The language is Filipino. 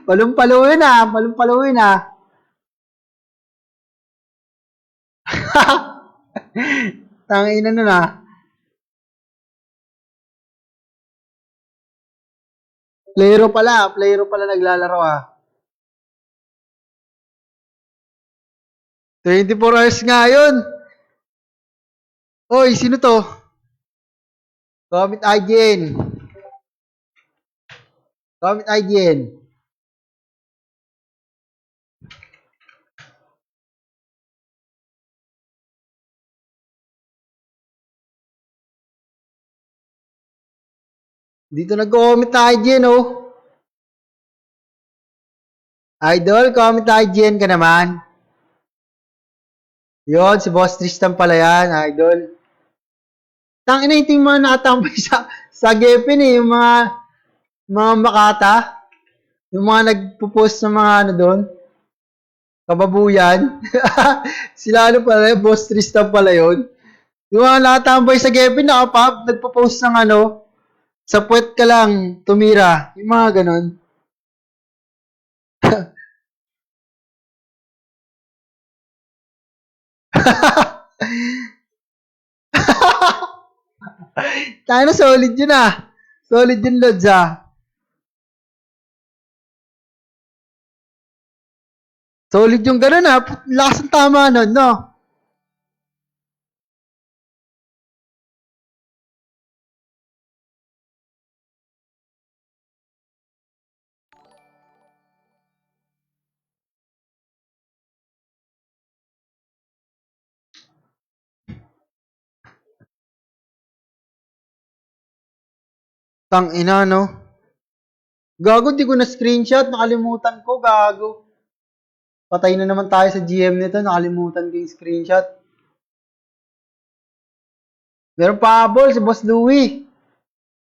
Palumpaluin ah, palumpaluin ah. Tangina nun ah. Playero pala naglalaro ah. 24 hours nga yun. Oy, sino to? Comment IGN. Comment IGN. Dito nag-comment na IGN oh. Idol, comment IGN ka naman. Yon, si Boss Tristan pala yan, idol. Tangina yung mga nakatambay sa Gepin eh, yung mga Makata. Yung mga nagpo-post ng mga ano doon. Kababuyan. Sila ano pala, Boss Tristan pala yun. Yung mga nakatambay sa Gepin, nagpo-post ng ano, sa puwet ka lang, tumira. Yung mga ganon. Tayo na, solid yun ah. Solid yun, Lods ah. Solid yung ganun ah. Lakas ang tama nun, no? Tang ina, no? Gago, di ko na screenshot. Nakalimutan ko, gago. Patay na naman tayo sa GM nito. Nakalimutan ko yung screenshot. Meron pa habol si Boss Louie.